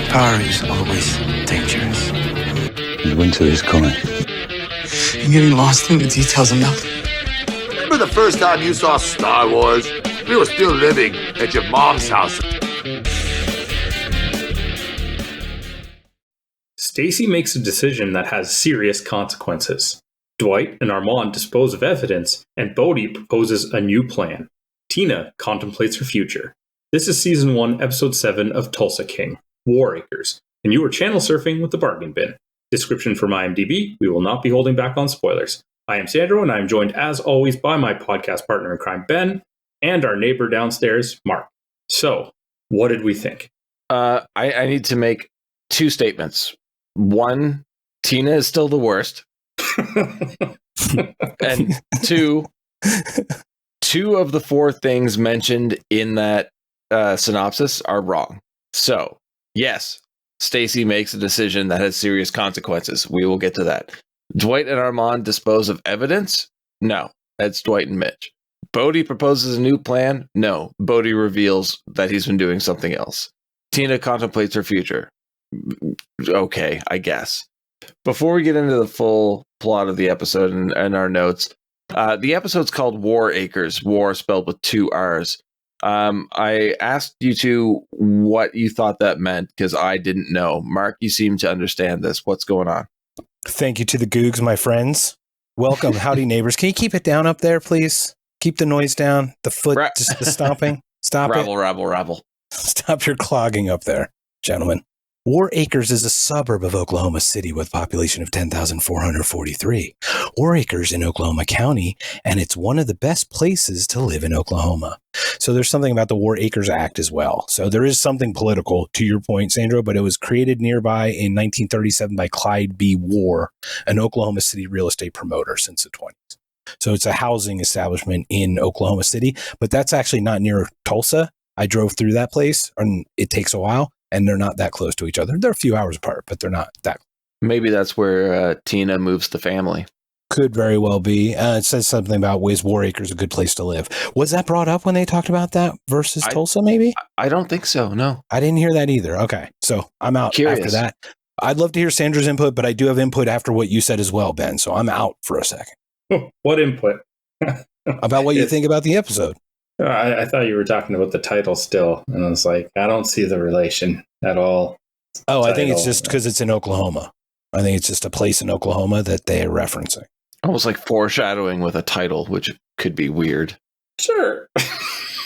Power is always dangerous. The winter is coming. I'm getting lost in the details of nothing. Remember the first time you saw Star Wars? We were still living at your mom's house. Stacy makes a decision that has serious consequences. Dwight and Armand dispose of evidence, and Bodhi proposes a new plan. Tina contemplates her future. This is Season 1, Episode 7 of Tulsa King, Warr Acres, and you are channel surfing with the bargain bin. Description from IMDB, we will not be holding back on spoilers. I am Sandro, and I am joined as always by my podcast partner in crime, Ben, and our neighbor downstairs, Mark. So, what did we think? I need to make two statements. One, Tina is still the worst. And two of the four things mentioned in that synopsis are wrong. So, yes, Stacy makes a decision that has serious consequences. We will get to that. Dwight and Armand dispose of evidence? No, that's Dwight and Mitch. Bodhi proposes a new plan? No, Bodhi reveals that he's been doing something else. Tina contemplates her future. Okay, I guess. Before we get into the full plot of the episode and our notes, the episode's called Warr Acres, War spelled with two R's. I asked you two what you thought that meant because I didn't know. Mark, you seem to understand this. What's going on? Thank you to the Googs, my friends. Welcome. Howdy, neighbors. Can you keep it down up there, please? Keep the noise down. The foot, just the stomping. Stop rabble, it. Rabble. Stop your clogging up there, gentlemen. Warr Acres is a suburb of Oklahoma City with a population of 10,443. Warr Acres in Oklahoma County, and it's one of the best places to live in Oklahoma. So there's something about the Warr Acres Act as well. So there is something political, to your point, Sandro, but it was created nearby in 1937 by Clyde B. Warr, an Oklahoma City real estate promoter since the 20s. So it's a housing establishment in Oklahoma City, but that's actually not near Tulsa. I drove through that place, and it takes a while. And they're not that close to each other. They're a few hours apart, but they're not that close. Maybe that's where Tina moves the family. Could very well be. It says something about is Warr Acres a good place to live. Was that brought up when they talked about that versus Tulsa, maybe? I don't think so, no. I didn't hear that either. Okay, so I'm out after that. I'd love to hear Sandra's input, but I do have input after what you said as well, Ben, so I'm out for a second. What input? About what you think about the episode. I thought you were talking about the title still, and I was like, I don't see the relation at all. Oh, I think it's just because it's in Oklahoma. I think it's just a place in Oklahoma that they're referencing. Almost like foreshadowing with a title, which could be weird. Sure.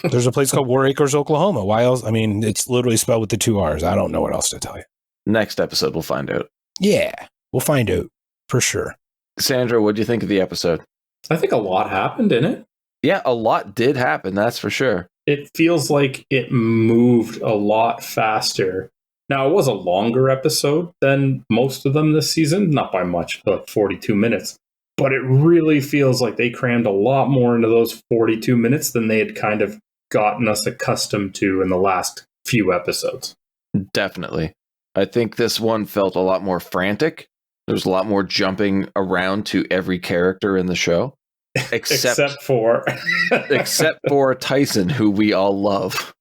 There's a place called Warr Acres, Oklahoma. Why else? I mean, it's literally spelled with the two R's. I don't know what else to tell you. Next episode, we'll find out. Yeah, we'll find out for sure. Sandra, what do you think of the episode? I think a lot happened in it. Yeah, a lot did happen, that's for sure. It feels like it moved a lot faster. Now, it was a longer episode than most of them this season, not by much, like 42 minutes. But it really feels like they crammed a lot more into those 42 minutes than they had kind of gotten us accustomed to in the last few episodes. Definitely. I think this one felt a lot more frantic. There's a lot more jumping around to every character in the show. Except for Tyson, who we all love.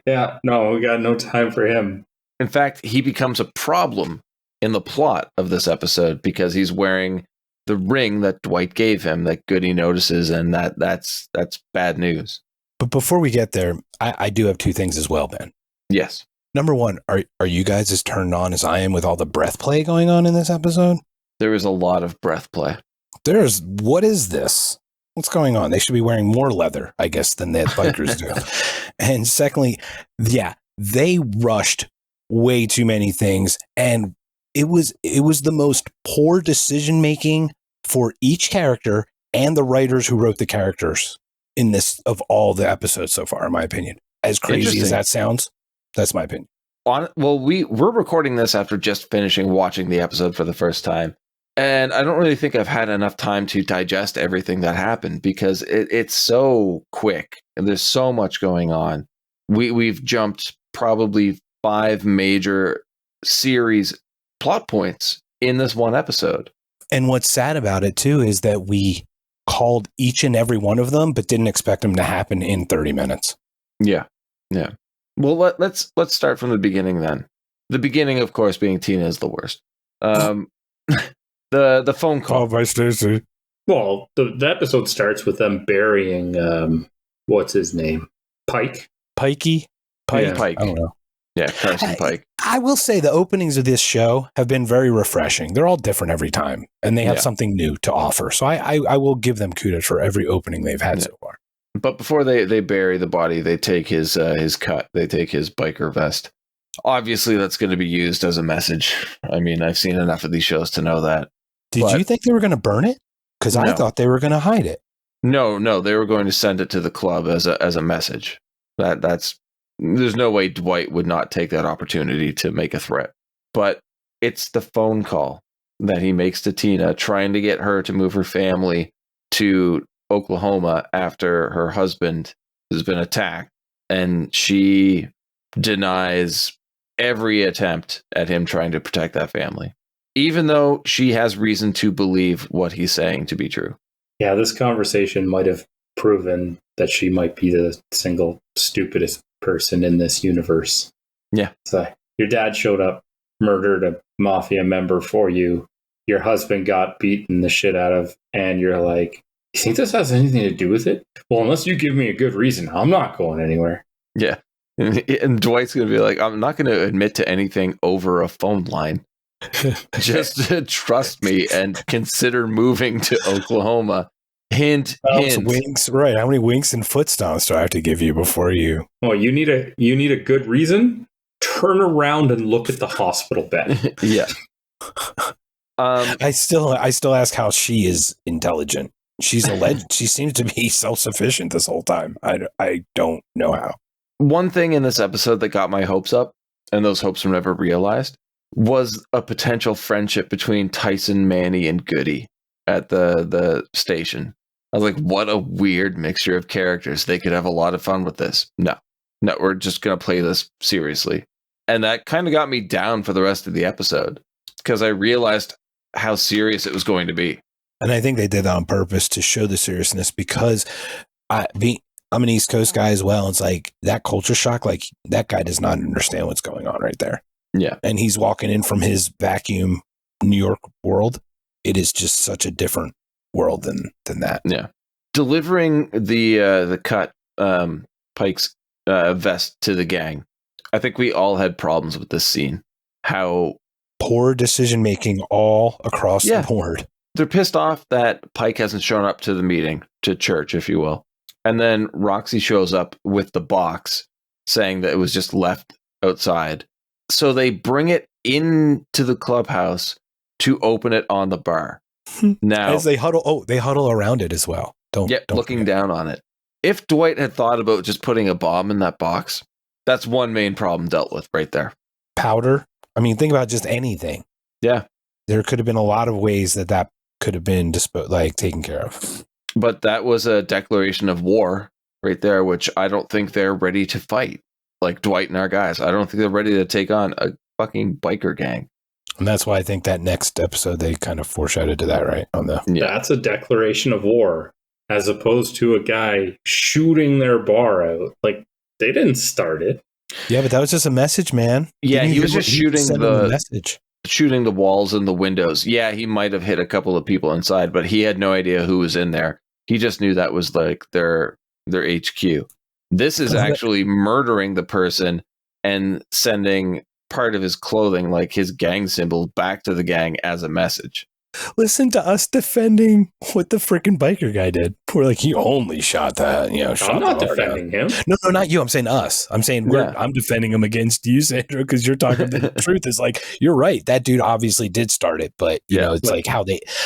Yeah, no, we got no time for him. In fact, he becomes a problem in the plot of this episode because he's wearing the ring that Dwight gave him that Goody notices, and that's bad news. But before we get there, I do have two things as well, Ben. Yes. Number one, are you guys as turned on as I am with all the breath play going on in this episode? There is a lot of breath play. What is this? What's going on? They should be wearing more leather, I guess, than the bikers do. And secondly, yeah, they rushed way too many things. And it was the most poor decision making for each character and the writers who wrote the characters in this of all the episodes so far, in my opinion. As crazy as that sounds, that's my opinion. Well, we're recording this after just finishing watching the episode for the first time. And I don't really think I've had enough time to digest everything that happened because it's so quick and there's so much going on. We've jumped probably 5 major series plot points in this one episode. And what's sad about it, too, is that we called each and every one of them, but didn't expect them to happen in 30 minutes. Yeah. Well, let's start from the beginning then. The beginning, of course, being Tina is the worst. The phone call. By Stacy. Well, the episode starts with them burying, what's his name? Pike? Pikey? Yeah, Pike. I don't know. Yeah, Carson Pike. I will say the openings of this show have been very refreshing. They're all different every time, and they have something new to offer. So I will give them kudos for every opening they've had so far. But before they bury the body, they take his cut. They take his biker vest. Obviously, that's going to be used as a message. I mean, I've seen enough of these shows to know that. Did you think they were going to burn it? Because I No. thought they were going to hide it. No, they were going to send it to the club as a message. That's there's no way Dwight would not take that opportunity to make a threat. But it's the phone call that he makes to Tina, trying to get her to move her family to Oklahoma after her husband has been attacked, and she denies every attempt at him trying to protect that family, even though she has reason to believe what he's saying to be true. Yeah, this conversation might have proven that she might be the single stupidest person in this universe. Yeah. So your dad showed up, murdered a mafia member for you. Your husband got beaten the shit out of, and you're like, you think this has anything to do with it? Well, unless you give me a good reason, I'm not going anywhere. Yeah. And Dwight's going to be like, I'm not going to admit to anything over a phone line. Just trust me and consider moving to Oklahoma. Hint, hint. Winks, right? How many winks and foot stomps do I have to give you before you? Oh, you need a good reason? Turn around and look at the hospital bed. Yeah. I still ask how she is intelligent. She's alleged. She seems to be self-sufficient this whole time. I don't know how. One thing in this episode that got my hopes up, and those hopes were never realized, was a potential friendship between Tyson, Manny, and Goody at the station. I was like, what a weird mixture of characters. They could have a lot of fun with this. No, we're just going to play this seriously. And that kind of got me down for the rest of the episode because I realized how serious it was going to be. And I think they did that on purpose to show the seriousness because I'm an East Coast guy as well. It's like that culture shock, like that guy does not understand what's going on right there. Yeah. And he's walking in from his vacuum New York world. It is just such a different world than that. Yeah. Delivering the cut Pike's vest to the gang. I think we all had problems with this scene. How poor decision making all across the board. They're pissed off that Pike hasn't shown up to the meeting, to church, if you will. And then Roxy shows up with the box saying that it was just left outside. So they bring it into the clubhouse to open it on the bar. Now, as they huddle around it as well. Don't looking forget. down on it. If Dwight had thought about just putting a bomb in that box, that's one main problem dealt with right there. Powder. I mean, think about just anything. Yeah. There could have been a lot of ways that could have been taken care of. But that was a declaration of war right there, which I don't think they're ready to fight. Like Dwight and our guys. I don't think they're ready to take on a fucking biker gang. And that's why I think that next episode, they kind of foreshadowed to that, right? That's a declaration of war, as opposed to a guy shooting their bar out. Like, they didn't start it. Yeah, but that was just a message, man. Yeah, he was just shooting the message. Shooting the walls and the windows. Yeah, he might have hit a couple of people inside, but he had no idea who was in there. He just knew that was like their HQ. This is actually murdering the person and sending part of his clothing, like his gang symbol, back to the gang as a message. Listen to us defending what the freaking biker guy did. We're like, he only shot that. I'm not defending him. No, not you. I'm saying us. I'm saying I'm defending him against you, Sandra, because you're talking the truth. Is like, you're right. That dude obviously did start it, but you know, it's like how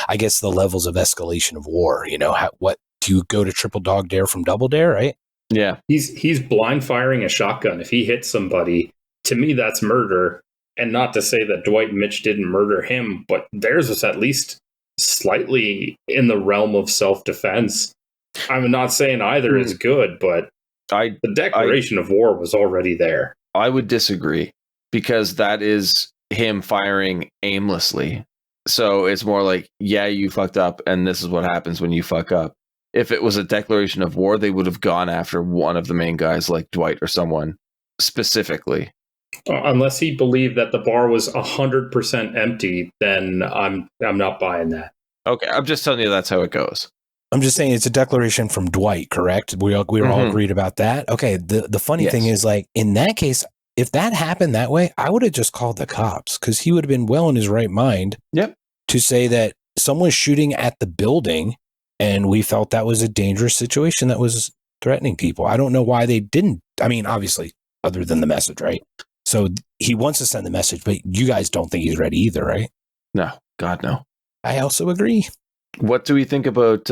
I guess the levels of escalation of war. You know, what do you go to triple dog dare from double dare, right? Yeah, he's blind firing a shotgun. If he hits somebody, to me, that's murder. And not to say that Dwight and Mitch didn't murder him, but theirs was at least slightly in the realm of self-defense. I'm not saying either is good, but the declaration of war was already there. I would disagree because that is him firing aimlessly. So it's more like, yeah, you fucked up, and this is what happens when you fuck up. If it was a declaration of war, they would have gone after one of the main guys like Dwight or someone specifically. Unless he believed that the bar was 100% empty, then I'm not buying that. Okay, I'm just telling you that's how it goes. I'm just saying it's a declaration from Dwight, correct? We were all agreed about that. Okay. The funny thing is, like, in that case, if that happened that way, I would have just called the cops because he would have been well in his right mind. Yep. To say that someone's shooting at the building and we felt that was a dangerous situation that was threatening people. I don't know why they didn't. I mean, obviously, other than the message, right? So he wants to send the message, but you guys don't think he's ready either, right? No, God, no. I also agree. What do we think about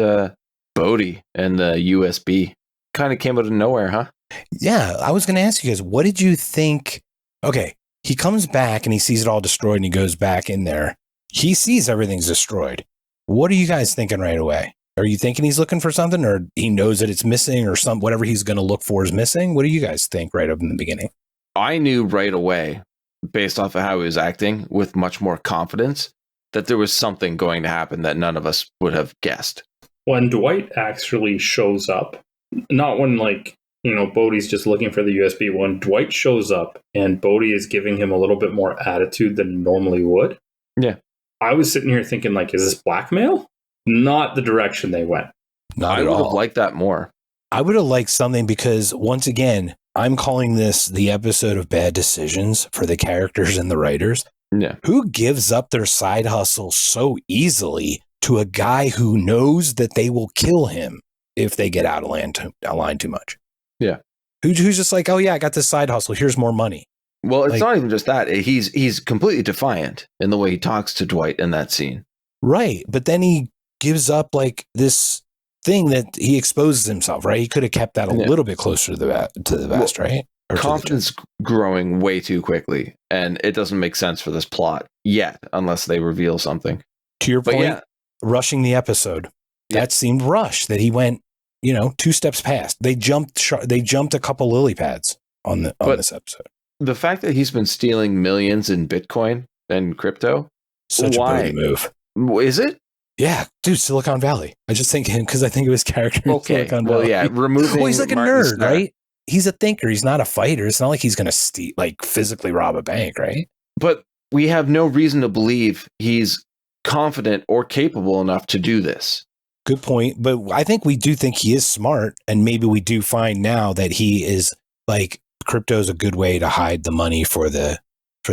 Bodhi and the USB? Kind of came out of nowhere, huh? Yeah, I was going to ask you guys, what did you think? Okay, he comes back and he sees it all destroyed and he goes back in there. He sees everything's destroyed. What are you guys thinking right away? Are you thinking he's looking for something, or he knows that it's missing, or whatever he's going to look for is missing? What do you guys think right up in the beginning? I knew right away, based off of how he was acting with much more confidence, that there was something going to happen that none of us would have guessed. When Dwight actually shows up, not when, like, you know, Bodhi's just looking for the USB. When Dwight shows up and Bodhi is giving him a little bit more attitude than he normally would. Yeah. I was sitting here thinking, like, is this blackmail? Not the direction they went. Not I at would all. have liked that more. I would have liked something because, once again, I'm calling this the episode of bad decisions for the characters and the writers. Yeah. Who gives up their side hustle so easily to a guy who knows that they will kill him if they get out of line too much? Yeah. Who's just like, oh yeah, I got this side hustle. Here's more money. Well, it's Like- not even just that. He's completely defiant in the way he talks to Dwight in that scene. Right. But then he gives up like this thing that he exposes himself, right? He could have kept that a little bit closer to the vest, right? Or to the Confidence growing way too quickly, and it doesn't make sense for this plot yet, unless they reveal something. To your But point, yeah. rushing the episode. Yeah. That seemed rushed. That he went, 2 steps past. They jumped a couple lily pads on this episode. The fact that he's been stealing millions in Bitcoin and crypto, Such Why? a Bodhi move. is it? Yeah, dude, Silicon Valley. I just think him because I think of his character in Okay. Silicon Well, Valley. yeah, removing. Well, he's like a Martin nerd, Starr. right? He's a thinker. He's not a fighter. It's not like he's going to physically rob a bank, right? But we have no reason to believe he's confident or capable enough to do this. Good point. But I think we do think he is smart. And maybe we do find now that he is like crypto is a good way to hide the money for the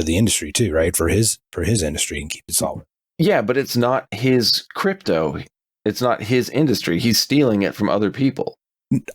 industry too, right? For his industry and keep it solvent. Yeah, but it's not his crypto. It's not his industry. He's stealing it from other people.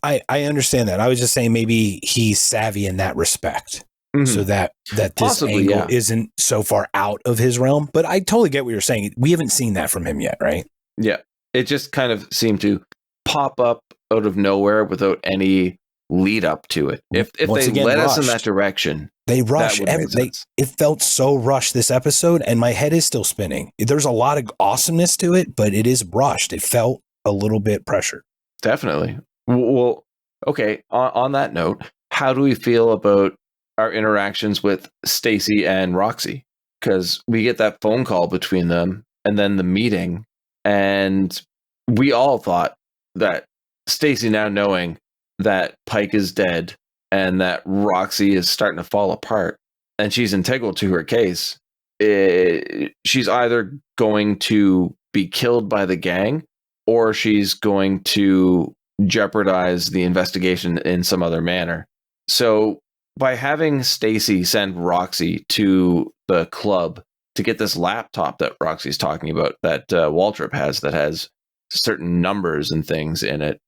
I understand that. I was just saying maybe he's savvy in that respect. Mhm. So that this Possibly, angle yeah. isn't so far out of his realm. But I totally get what you're saying. We haven't seen that from him yet, right? Yeah, it just kind of seemed to pop up out of nowhere without any lead up to it. If Once they again, led us in rushed. that direction, They rush would make sense. it felt so rushed this episode, and my head is still spinning. There's a lot of awesomeness to it, but it is rushed. It felt a little bit pressured. definitely. Well, okay. On that note, how do we feel about our interactions with Stacy and Roxy? Because we get that phone call between them, and then the meeting, and we all thought that Stacy, now knowing that Pike is dead and that Roxy is starting to fall apart and she's integral to her case, she's either going to be killed by the gang or she's going to jeopardize the investigation in some other manner. So by having Stacy send Roxy to the club to get this laptop that Roxy's talking about, that Waltrip has, that has certain numbers and things in it,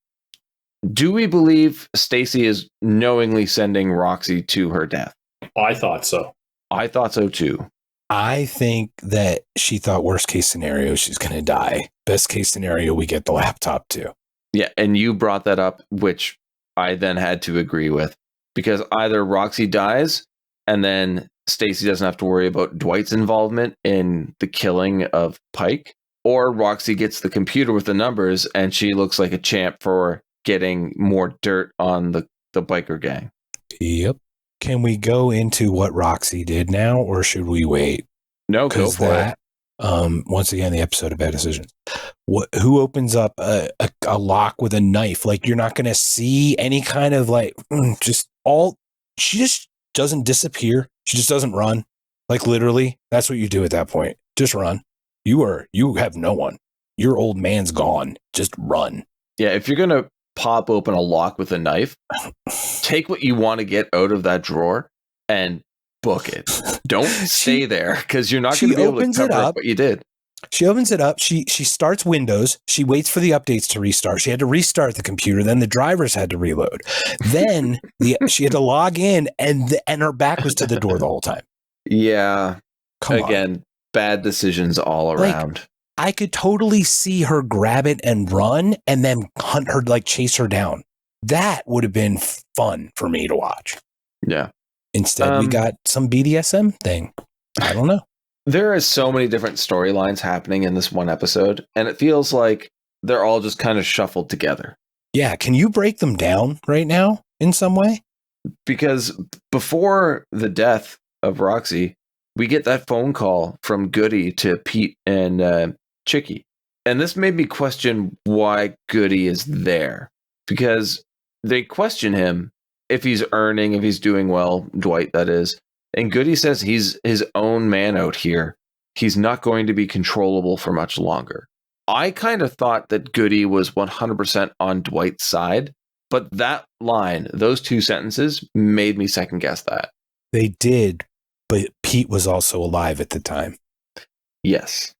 do we believe Stacy is knowingly sending Roxy to her death? I thought so. I thought so too. I think that she thought worst case scenario, she's going to die. Best case scenario, we get the laptop too. Yeah, and you brought that up, which I then had to agree with, because either Roxy dies and then Stacy doesn't have to worry about Dwight's involvement in the killing of Pike, or Roxy gets the computer with the numbers and she looks like a champ for getting more dirt on the biker gang. Yep. Can we go into what Roxy did now, or should we wait? No, go for it. Once again, the episode of bad decisions. Who opens up a lock with a knife? Like, you're not going to see any kind of like she just doesn't disappear. She just doesn't run. Like literally, that's what you do at that point. Just run. You have no one. Your old man's gone. Just run. Yeah, if you're gonna pop open a lock with a knife, take what you want to get out of that drawer and book it. Don't stay there because you're not going to be able to cover up what you did. She opens it up. She starts Windows. She waits for the updates to restart. She had to restart the computer. Then the drivers had to reload. Then she had to log in, and her back was to the door the whole time. Yeah. Come Again, on. Bad decisions all around. Like, I could totally see her grab it and run, and then hunt her, like chase her down. That would have been fun for me to watch. Yeah. Instead, we got some BDSM thing. I don't know. There are so many different storylines happening in this one episode, and it feels like they're all just kind of shuffled together. Yeah. Can you break them down right now in some way? Because before the death of Roxy, we get that phone call from Goody to Pete and Chicky. And this made me question why Goody is there. Because they question him if he's earning, if he's doing well, Dwight, that is. And Goody says he's his own man out here. He's not going to be controllable for much longer. I kind of thought that Goody was 100% on Dwight's side, but that line, those two sentences, made me second guess that. They did, but Pete was also alive at the time. Yes.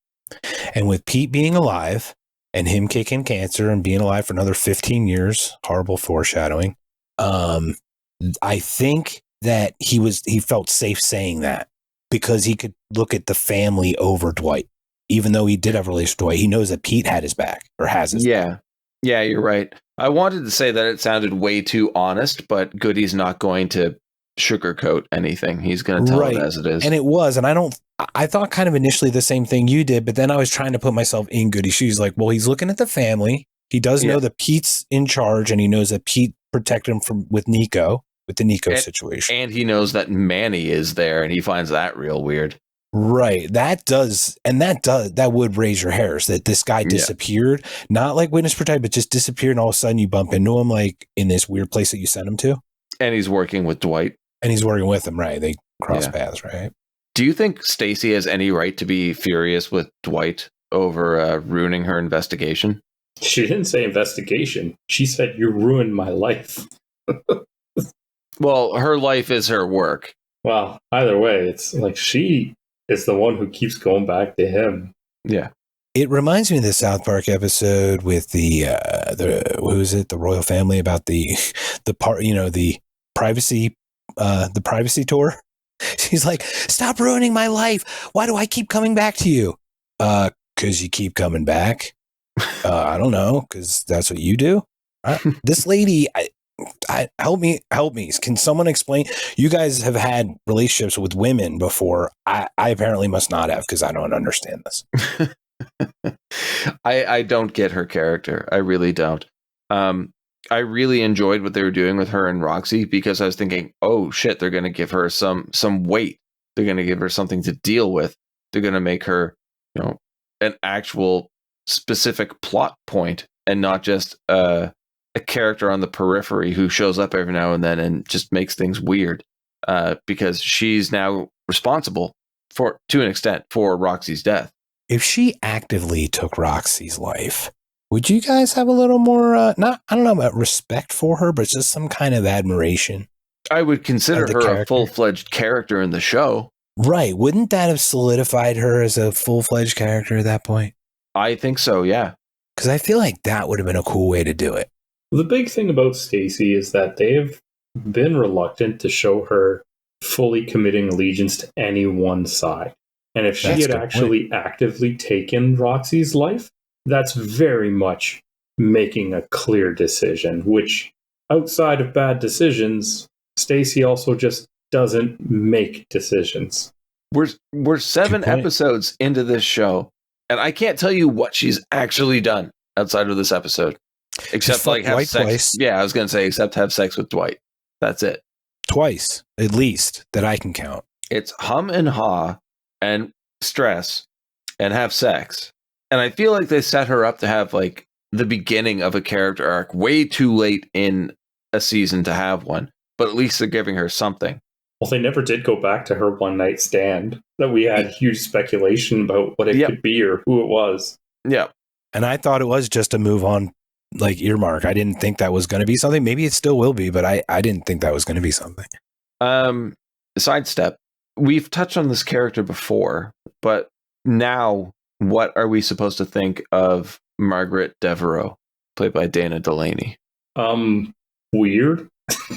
And with Pete being alive and him kicking cancer and being alive for another 15 years, horrible foreshadowing, I think that he felt safe saying that because he could look at the family over Dwight. Even though he did have a relationship with Dwight, he knows that Pete had his back or has his back. Yeah, you're right. I wanted to say that it sounded way too honest, but Goody's not going to sugarcoat anything. He's going to tell it as it is. And it was. And I thought kind of initially the same thing you did, but then I was trying to put myself in Goody's shoes. Like, well, he's looking at the family. He does know that Pete's in charge, and he knows that Pete protected him with the Nico situation. And he knows that Manny is there, and he finds that real weird. Right. That would raise your hairs that this guy disappeared, not like witness protection, but just disappeared. And all of a sudden you bump into him like in this weird place that you sent him to. And he's working with Dwight. And he's working with him. Right. They cross paths. Right. Do you think Stacy has any right to be furious with Dwight over ruining her investigation? She didn't say investigation. She said, "You ruined my life." Well, her life is her work. Well, either way, it's like she is the one who keeps going back to him. Yeah. It reminds me of the South Park episode with the royal family about the part, the privacy tour. She's like, "Stop ruining my life. Why do I keep coming back to you?" Because you keep coming back. I don't know, because that's what you do. This lady, help me. Can someone explain? You guys have had relationships with women before. I apparently must not have, because I don't understand this. I don't get her character. I really don't. I really enjoyed what they were doing with her and Roxy, because I was thinking, oh shit, they're going to give her some weight. They're going to give her something to deal with. They're going to make her, an actual specific plot point, and not just a character on the periphery who shows up every now and then and just makes things weird, because she's now responsible to an extent for Roxy's death. If she actively took Roxy's life, would you guys have a little more, I don't know about respect for her, but just some kind of admiration? I would consider her a full-fledged character in the show. Right. Wouldn't that have solidified her as a full-fledged character at that point? I think so, yeah. Because I feel like that would have been a cool way to do it. The big thing about Stacy is that they've been reluctant to show her fully committing allegiance to any one side. And if she had actually actively taken Roxy's life, that's very much making a clear decision, which outside of bad decisions, Stacy also just doesn't make decisions. We're 7 episodes into this show, and I can't tell you what she's actually done outside of this episode. Except like have Dwight sex. Twice. Yeah, I was going to say, except have sex with Dwight. That's it. Twice, at least, that I can count. It's hum and haw and stress and have sex. And I feel like they set her up to have like the beginning of a character arc way too late in a season to have one. But at least they're giving her something. Well, they never did go back to her one night stand that we had huge speculation about what it could be or who it was. Yeah. And I thought it was just a move on, like, earmark. I didn't think that was going to be something. Maybe it still will be, but I didn't think that was going to be something. Sidestep. We've touched on this character before, but now what are we supposed to think of Margaret Devereaux, played by Dana Delaney? Weird.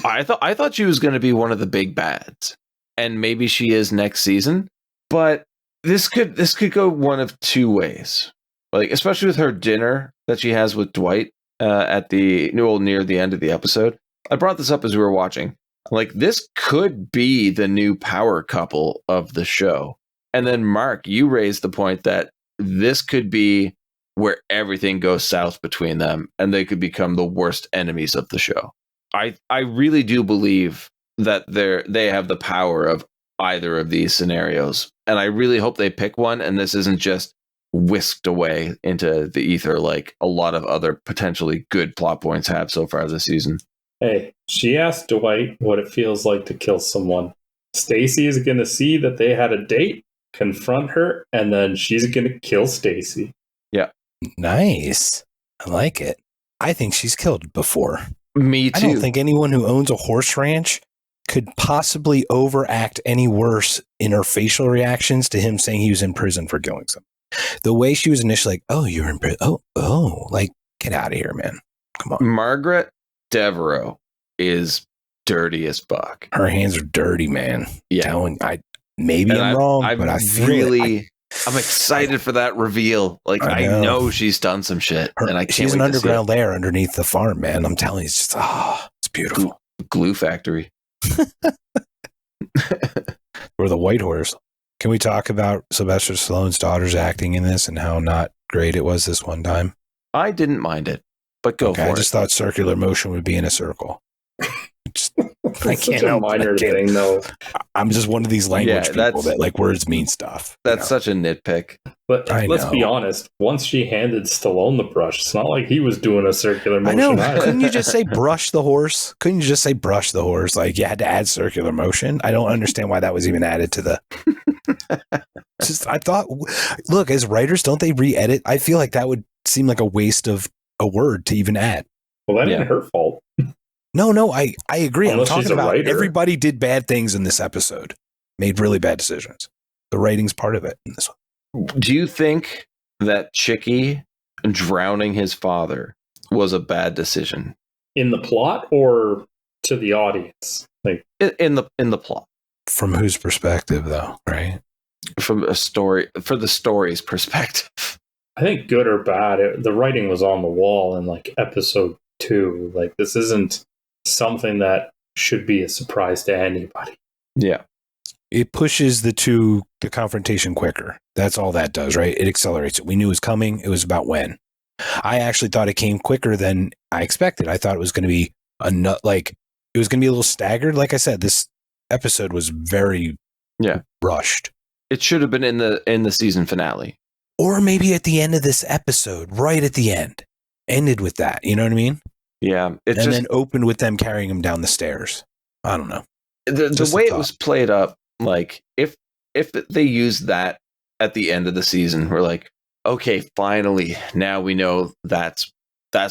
I thought she was going to be one of the big bads, and maybe she is next season. But this could go one of two ways. Like, especially with her dinner that she has with Dwight near the end of the episode. I brought this up as we were watching. Like, this could be the new power couple of the show. And then, Mark, you raised the point that this could be where everything goes south between them, and they could become the worst enemies of the show. I really do believe that they have the power of either of these scenarios, and I really hope they pick one, and this isn't just whisked away into the ether like a lot of other potentially good plot points have so far this season. Hey, she asked Dwight what it feels like to kill someone. Stacy is going to see that they had a date, confront her, and then she's going to kill Stacy. Yeah. Nice. I like it. I think she's killed before. Me too. I don't think anyone who owns a horse ranch could possibly overact any worse in her facial reactions to him saying he was in prison for killing someone. The way she was initially like, oh, you're in prison. Oh, like, get out of here, man. Come on. Margaret Devereaux is dirty as fuck. Her hands are dirty, man. Yeah. I'm wrong, but I feel really... I'm excited for that reveal. Like, I know she's done some shit, and I can't She's wait an to see underground lair underneath the farm, man. I'm telling you, it's just, it's beautiful. Glue factory. Or the White Horse. Can we talk about Sylvester Stallone's daughter's acting in this and how not great it was this one time? I didn't mind it, but go for it. I just thought circular motion would be in a circle. I can't help minor thing, though. I'm just one of these language people that like words mean stuff. That's such a nitpick. But let's be honest. Once she handed Stallone the brush, it's not like he was doing a circular motion. I know. Either. Couldn't you just say brush the horse? Couldn't you just say brush the horse? Like, you had to add circular motion. I don't understand why that was even added to the. I thought, look, as writers, don't they re-edit? I feel like that would seem like a waste of a word to even add. Well, that ain't her fault. No, I agree. Unless I'm talking about writer. Everybody did bad things in this episode, made really bad decisions. The writing's part of it in this one. Do you think that Chicky drowning his father was a bad decision? In the plot or to the audience? Like in the plot. From whose perspective, though, right? From a story, for the story's perspective. I think good or bad, the writing was on the wall in like episode 2. Like, this isn't something that should be a surprise to anybody. Yeah. It pushes the confrontation quicker. That's all that does, right? It accelerates it. We knew it was coming. It was about when. I actually thought it came quicker than I expected. I thought it was going to be it was going to be a little staggered. Like I said, this episode was very rushed. It should have been in the season finale. Or maybe at the end of this episode, right at the end. Ended with that. You know what I mean? Yeah. Then opened with them carrying him down the stairs. I don't know. The way it was played up, like, if they used that at the end of the season, we're like, okay, finally, now we know that's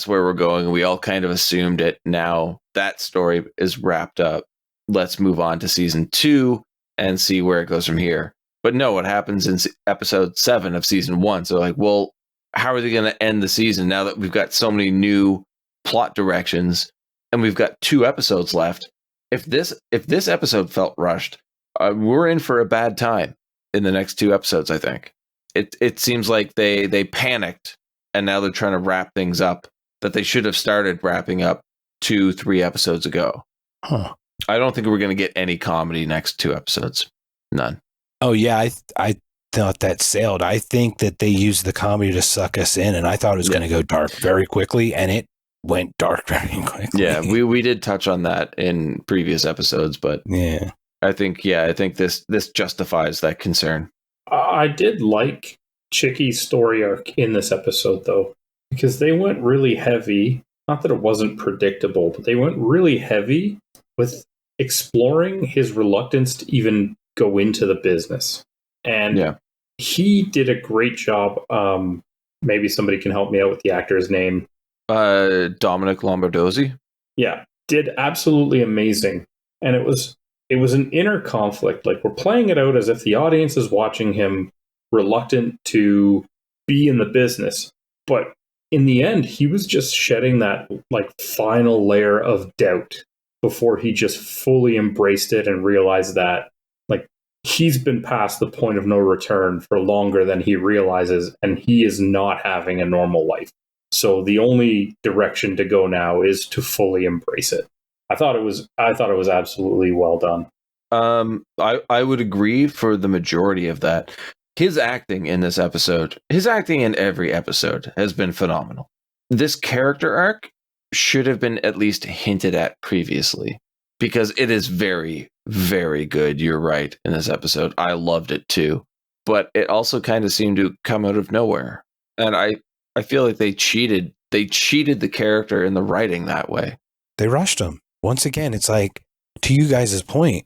where we're going. We all kind of assumed it. Now that story is wrapped up. Let's move on to season 2 and see where it goes from here. But no, what happens in episode 7 of season 1? So like, well, how are they going to end the season now that we've got so many new plot directions and we've got 2 episodes left? If this episode felt rushed, we're in for a bad time in the next 2 episodes. I think it seems like they panicked and now they're trying to wrap things up that they should have started wrapping up 2-3 episodes ago. Huh. I don't think we're going to get any comedy next 2 episodes. None. Oh yeah, I thought that sailed. I think that they used the comedy to suck us in, and I thought it was going to go dark very quickly, and it went dark very quickly. Yeah, we did touch on that in previous episodes, but yeah, I think this justifies that concern. I did like Chicky's story arc in this episode, though, because they went really heavy. Not that it wasn't predictable, but they went really heavy with exploring his reluctance to even go into the business. And he did a great job. Maybe somebody can help me out with the actor's name. Dominic Lombardozzi. Yeah, did absolutely amazing. And it was an inner conflict. Like, we're playing it out as if the audience is watching him reluctant to be in the business. But in the end, he was just shedding that like final layer of doubt before he just fully embraced it and realized that like he's been past the point of no return for longer than he realizes, and he is not having a normal life. So the only direction to go now is to fully embrace it. I thought it was absolutely well done. I would agree for the majority of that. His acting in this episode, his acting in every episode has been phenomenal. This character arc should have been at least hinted at previously, because it is very, very good. You're right in this episode. I loved it too. But it also kind of seemed to come out of nowhere. And I feel like they cheated the character in the writing that way. They rushed him. Once again, it's like, to you guys' point,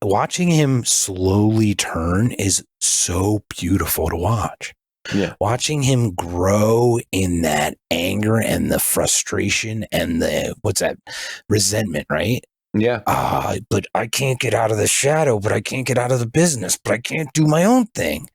watching him slowly turn is so beautiful to watch. Yeah. Watching him grow in that anger and the frustration and the, resentment, right? Yeah. But I can't get out of the shadow, but I can't get out of the business, but I can't do my own thing.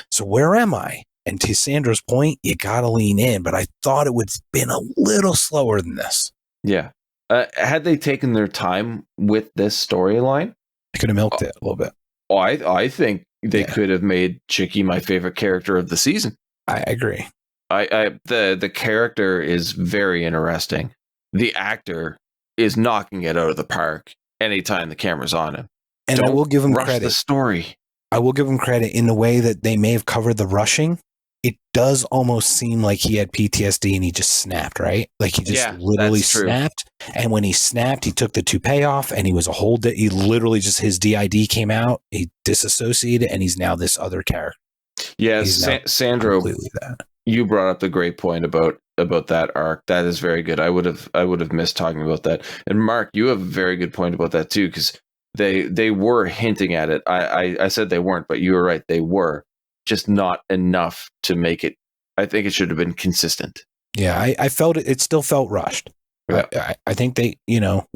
So where am I? And to Sandra's point, you got to lean in, but I thought it would have been a little slower than this. Yeah. Had they taken their time with this storyline, they could have milked it a little bit. Oh, I think they could have made Chicky my favorite character of the season. I agree. The character is very interesting. The actor is knocking it out of the park anytime the camera's on him. And I will give him credit. The story. I will give him credit in the way that they may have covered the rushing. It does almost seem like he had PTSD and he just snapped, right? Like he just literally snapped. And when he snapped, he took the toupee off and he was he literally just, his DID came out, he disassociated, and he's now this other character. Yeah, Sandro, you brought up the great point about that arc. That is very good. I would have missed talking about that. And Mark, you have a very good point about that too, because they were hinting at it. I said they weren't, but you were right. They were. Just not enough to make it. I think it should have been consistent. Yeah, I felt it still felt rushed. Yeah. I think they,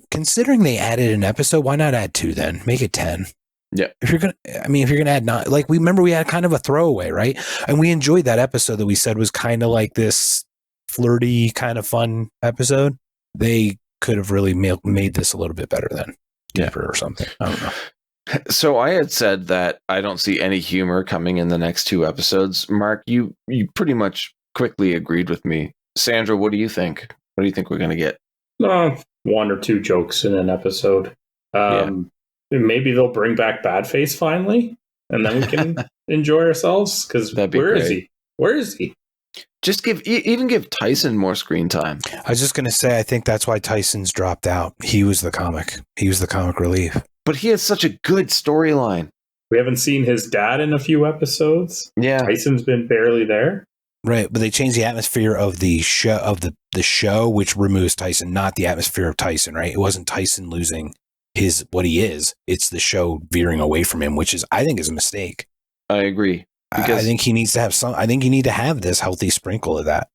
considering they added an episode, why not add 2 then? Make it 10. Yeah. If you're going to add 9, like we had kind of a throwaway, right? And we enjoyed that episode that we said was kind of like this flirty kind of fun episode. They could have really made this a little bit better then. Deeper or something. I don't know. So I had said that I don't see any humor coming in the next 2 episodes. Mark, you pretty much quickly agreed with me. Sandra, what do you think? What do you think we're going to get? 1 or 2 jokes in an episode. Maybe they'll bring back Badface finally, and then we can enjoy ourselves. Because where is he? Where is he? Just give Tyson more screen time. I was just going to say, I think that's why Tyson's dropped out. He was the comic. He was the comic relief. But he has such a good storyline. We haven't seen his dad in a few episodes. Yeah. Tyson's been barely there. Right, but they changed the atmosphere of the show the show, which removes Tyson, not the atmosphere of Tyson, right? It wasn't Tyson losing what he is. It's the show veering away from him, which I think is a mistake. I agree. I think he needs to have I think you need to have this healthy sprinkle of that.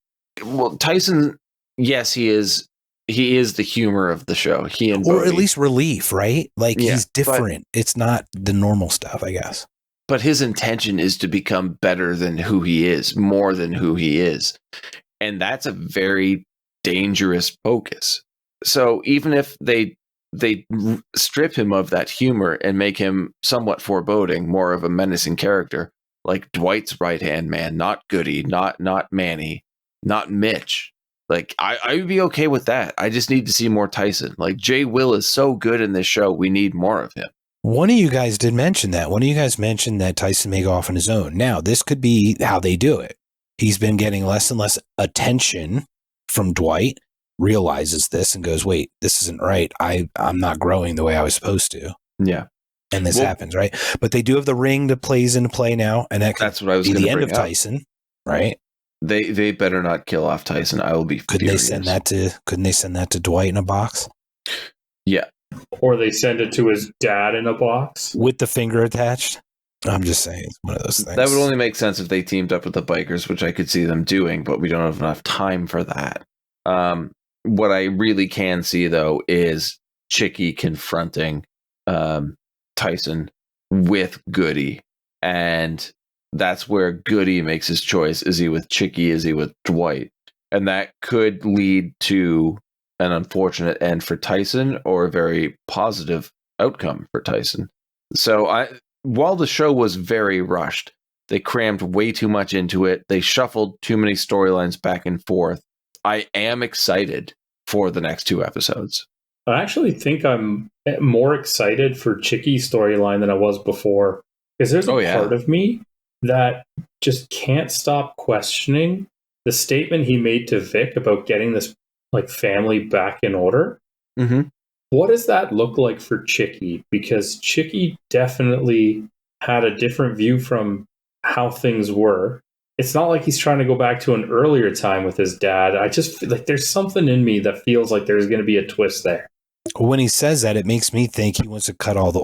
Well, Tyson, yes, he is the humor of the show. He and or Bodhi. At least relief, right? Like he's different. It's not the normal stuff, I guess. But his intention is to become better than who he is, more than who he is. And that's a very dangerous focus. So even if they strip him of that humor and make him somewhat foreboding, more of a menacing character, like Dwight's right-hand man, not Goody, not Manny, not Mitch. Like, I would be okay with that. I just need to see more Tyson. Like, Jay Will is so good in this show. We need more of him. One of you guys did mention that. One of you guys mentioned that Tyson may go off on his own. Now, this could be how they do it. He's been getting less and less attention from Dwight, realizes this and goes, wait, this isn't right. I'm not growing the way I was supposed to. Yeah. And this happens, right? But they do have the ring that plays into play now. And that's what I was going to be the end of up. Tyson, right? They better not kill off Tyson. I will be furious. Couldn't they send that to Dwight in a box? Yeah. Or they send it to his dad in a box. with the finger attached. I'm just saying, it's one of those things. That would only make sense if they teamed up with the bikers, which I could see them doing, but we don't have enough time for that. What I really can see, though, is Chicky confronting Tyson with Goody. And that's where Goody makes his choice. Is he with Chicky? Is he with Dwight? And that could lead to an unfortunate end for Tyson or a very positive outcome for Tyson. So while the show was very rushed, they crammed way too much into it. They shuffled too many storylines back and forth. I am excited for the next 2 episodes. I actually think I'm more excited for Chicky's storyline than I was before. Because there's a part of me that just can't stop questioning the statement he made to Vic about getting this like family back in order. Mm-hmm. What does that look like for Chicky? Because Chicky definitely had a different view from how things were. It's not like he's trying to go back to an earlier time with his dad. I just feel like there's something in me that feels like there's going to be a twist there. When he says that, it makes me think he wants to cut all the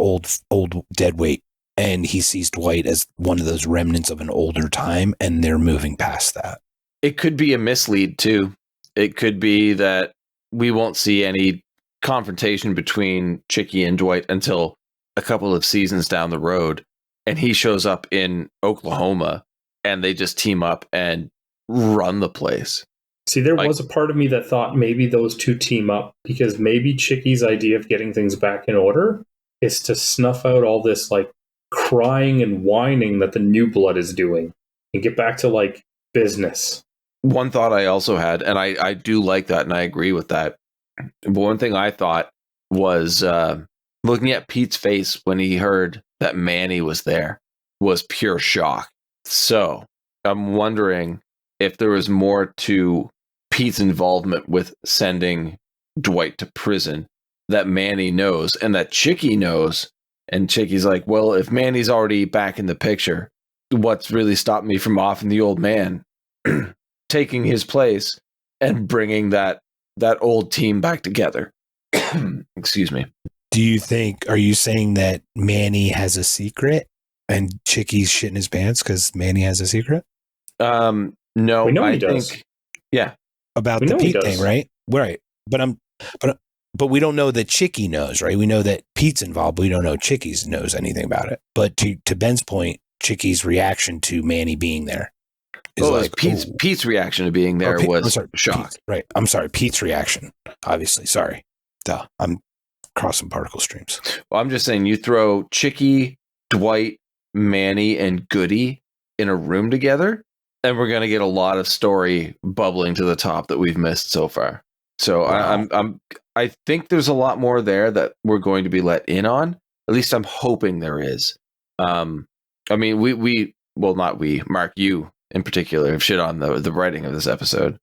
old dead weight, and he sees Dwight as one of those remnants of an older time, and they're moving past that. It could be a mislead, too. It could be that we won't see any confrontation between Chicky and Dwight until a couple of seasons down the road, and he shows up in Oklahoma, and they just team up and run the place. See, there was a part of me that thought maybe those two team up, because maybe Chicky's idea of getting things back in order is to snuff out all this like crying and whining that the new blood is doing and get back to like business. One thought I also had, and I do like that, and I agree with that. One thing I thought was looking at Pete's face when he heard that Manny was there was pure shock. So I'm wondering if there was more to Pete's involvement with sending Dwight to prison that Manny knows and that Chicky knows. And Chicky's like, well, if Manny's already back in the picture, what's really stopped me from offing the old man, taking his place and bringing that old team back together? Excuse me. Are you saying that Manny has a secret and Chicky's shitting his pants because Manny has a secret? No, we know I he does. think, yeah. About the Pete thing, right? Right. But we don't know that Chicky knows, right? We know that Pete's involved, but we don't know Chicky knows anything about it. But to Ben's point, Chicky's reaction to Manny being there is like Pete's reaction to being there was shock. Pete, right. I'm sorry. Pete's reaction, obviously. Sorry. Duh. I'm crossing particle streams. Well, I'm just saying, you throw Chicky, Dwight, Manny, and Goody in a room together, and we're going to get a lot of story bubbling to the top that we've missed so far. So wow. I think there's a lot more there that we're going to be let in on. At least I'm hoping there is. I mean, not we, Mark, you in particular have shit on the writing of this episode.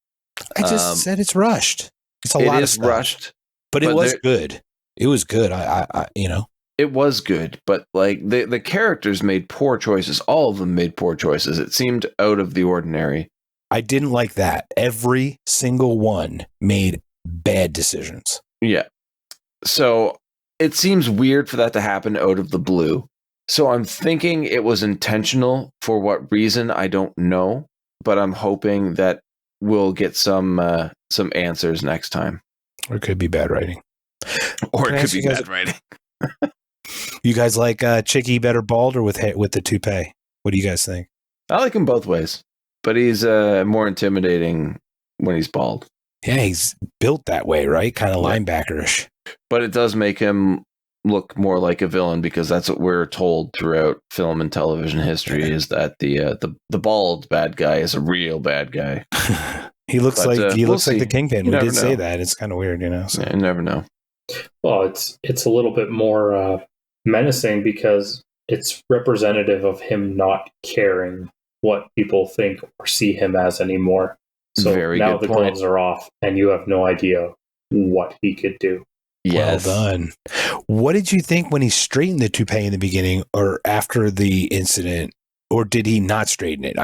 I just said it's rushed. It's a lot of stuff. Rushed, but it was good. It was good. It was good, but like the characters made poor choices. All of them made poor choices. It seemed out of the ordinary. I didn't like that. Every single one made bad decisions. Yeah. So it seems weird for that to happen out of the blue. So I'm thinking it was intentional. For what reason, I don't know. But I'm hoping that we'll get some answers next time. Or it could be bad writing. Or it could be bad writing. You guys like Chicky better bald or with the toupee? What do you guys think? I like him both ways. But he's more intimidating when he's bald. Yeah, he's built that way, right? Kind of linebackerish. But it does make him look more like a villain, because that's what we're told throughout film and television history, is that the bald bad guy is a real bad guy. He looks like the Kingpin. We did say that. It's kind of weird, So. Yeah, you never know. Well, it's a little bit more menacing because it's representative of him not caring what people think or see him as anymore. So now the gloves are off and you have no idea what he could do. Yes. Well done. What did you think when he straightened the toupee in the beginning or after the incident? Or did he not straighten it?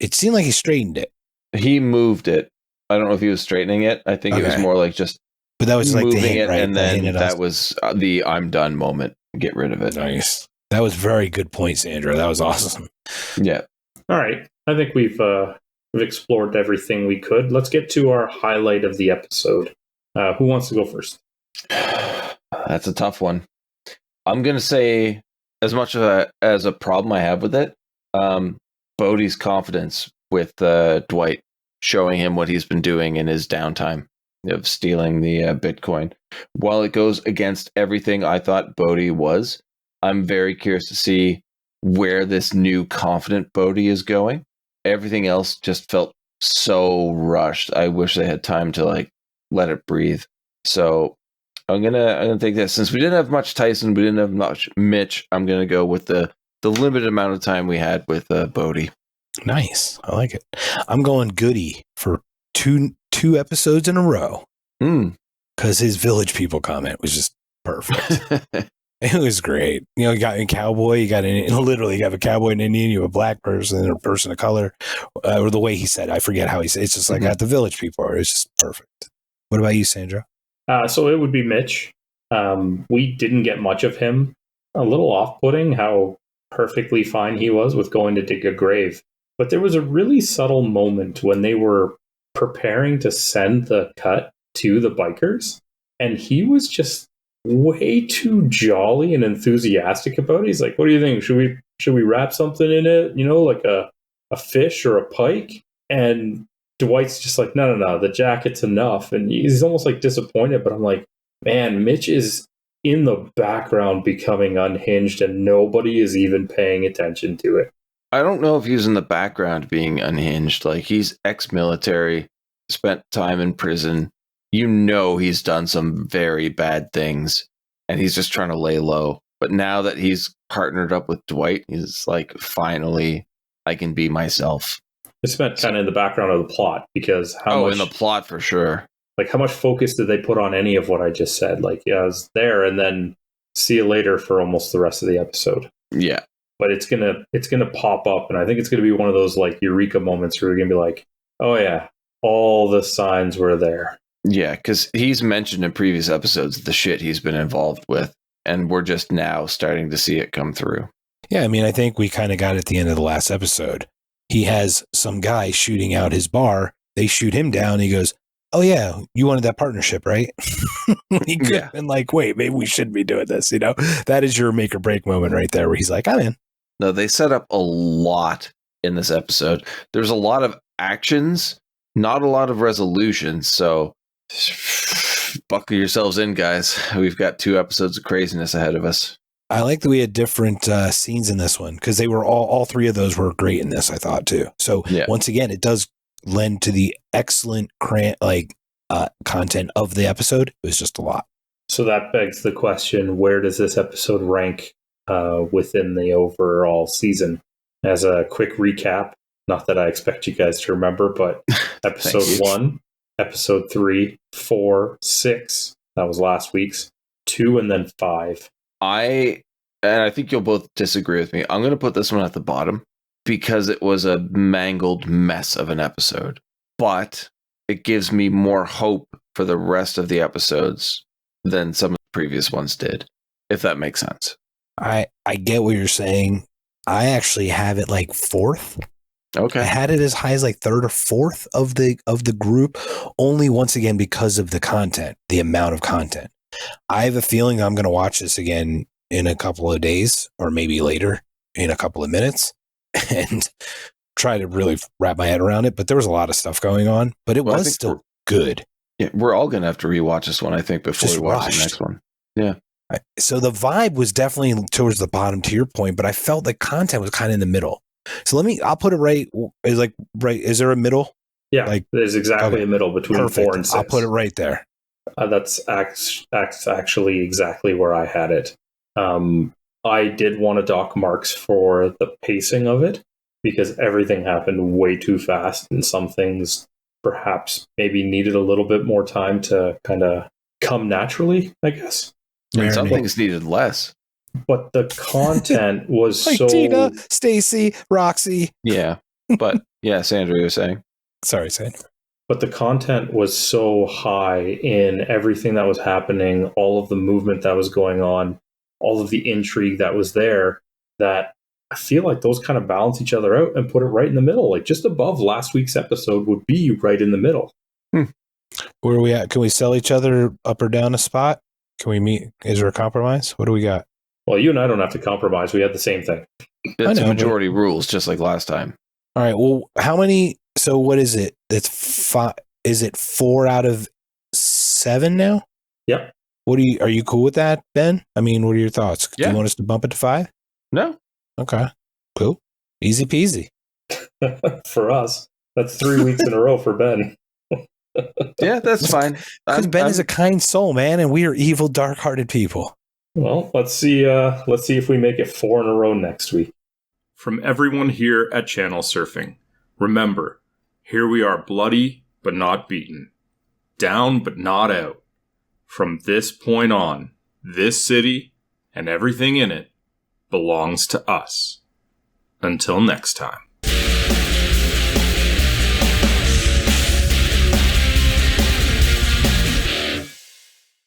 It seemed like he straightened it. He moved it. I don't know if he was straightening it. I think it was more like just But that was like the moving hint, it, right? and The then hint at that us. was the I'm done moment. Get rid of it. Nice. That was very good point, Sandra. That was awesome. Yeah. All right. I think we've explored everything we could. Let's get to our highlight of the episode. Who wants to go first? That's a tough one. I'm going to say, as much as a problem I have with it, Bodhi's confidence with Dwight, showing him what he's been doing in his downtime of stealing the Bitcoin. While it goes against everything I thought Bodhi was, I'm very curious to see where this new confident Bodhi is going. Everything else just felt so rushed. I wish they had time to like let it breathe. So I'm gonna take this. Since we didn't have much Tyson, we didn't have much Mitch, I'm gonna go with the limited amount of time we had with Bodhi. Nice. I like it. I'm going Goody for two episodes in a row. Because his Village People comment was just perfect. It was great. You know, you got a cowboy, you have a cowboy and Indian, you have a black person and a person of color, or the way he said, I forget how he said. It's just like got the Village People. It's just perfect. What about you, Sandra? So it would be Mitch. We didn't get much of him. A little off-putting how perfectly fine he was with going to dig a grave. But there was a really subtle moment when they were preparing to send the cut to the bikers, and he was just way too jolly and enthusiastic about it. He's like, what do you think? Should we wrap something in it? You know, like a fish or a pike? And Dwight's just like, no, the jacket's enough. And he's almost like disappointed, but I'm like, man, Mitch is in the background becoming unhinged and nobody is even paying attention to it. I don't know if he's in the background being unhinged. Like, he's ex-military, spent time in prison. You know he's done some very bad things, and he's just trying to lay low. But now that he's partnered up with Dwight, he's like, finally, I can be myself. It's meant kind of in the background of the plot, because in the plot for sure. Like, how much focus did they put on any of what I just said? Like, yeah, I was there, and then see you later for almost the rest of the episode. Yeah. But it's gonna pop up, and I think it's gonna be one of those like eureka moments where you're gonna be like, oh yeah, all the signs were there. Yeah, because he's mentioned in previous episodes the shit he's been involved with, and we're just now starting to see it come through. Yeah, I mean, I think we kind of got at the end of the last episode. He has some guy shooting out his bar. They shoot him down. He goes, oh yeah, you wanted that partnership, right? He could have been like, wait, maybe we shouldn't be doing this. You know, that is your make or break moment right there where he's like, I'm in. No, they set up a lot in this episode. There's a lot of actions, not a lot of resolutions. So buckle yourselves in, guys. We've got 2 episodes of craziness ahead of us. I like that we had different scenes in this one because they were all 3 of those were great in this, I thought, too. So once again, it does lend to the excellent content of the episode. It was just a lot. So that begs the question, where does this episode rank within the overall season? As a quick recap, not that I expect you guys to remember, but episode 1, episode 3, 4, 6, that was last week's, 2, and then 5. I think you'll both disagree with me. I'm going to put this one at the bottom because it was a mangled mess of an episode, but it gives me more hope for the rest of the episodes than some of the previous ones did, if that makes sense. I get what you're saying. I actually have it like 4th. Okay. I had it as high as like 3rd or 4th of the group, only once again because of the content, the amount of content. I have a feeling I'm going to watch this again in a couple of days or maybe later in a couple of minutes and try to really wrap my head around it. But there was a lot of stuff going on, but it was still good. Yeah, we're all going to have to rewatch this one, I think, before we watch the next one. Yeah. So the vibe was definitely towards the bottom, to your point, but I felt the content was kind of in the middle. So I'll put it right. Is there a middle? Yeah, there's exactly a middle between 4 and 6. I'll put it right there. That's actually exactly where I had it. I did want to dock marks for the pacing of it because everything happened way too fast, and some things perhaps maybe needed a little bit more time to kind of come naturally, I guess. And some things needed less. But the content was like so... Tina, Stacy, Roxy. Yeah. But, yeah, Sandra, you were saying? Sorry, Sandra. but the content was so high in everything that was happening, all of the movement that was going on, all of the intrigue that was there, that I feel like those kind of balance each other out and put it right in the middle. Like just above last week's episode would be right in the middle. Where are we at? Can we sell each other up or down a spot? Can we meet? Is there a compromise? What do we got? Well, you and I don't have to compromise. We had the same thing. It's majority rules, just like last time. All right. Well, how many? So what is it? That's 5. Is it 4 out of 7 now? Yep. Are you cool with that, Ben? I mean, what are your thoughts? Yeah. Do you want us to bump it to 5? No. Okay. Cool. Easy peasy. For us, that's 3 weeks in a row for Ben. Yeah, that's fine. Because Ben is a kind soul, man, and we are evil, dark-hearted people. Well, let's see if we make it 4 in a row next week. From everyone here at Channel Surfing, remember, here we are bloody but not beaten, down but not out. From this point on, this city and everything in it belongs to us. Until next time.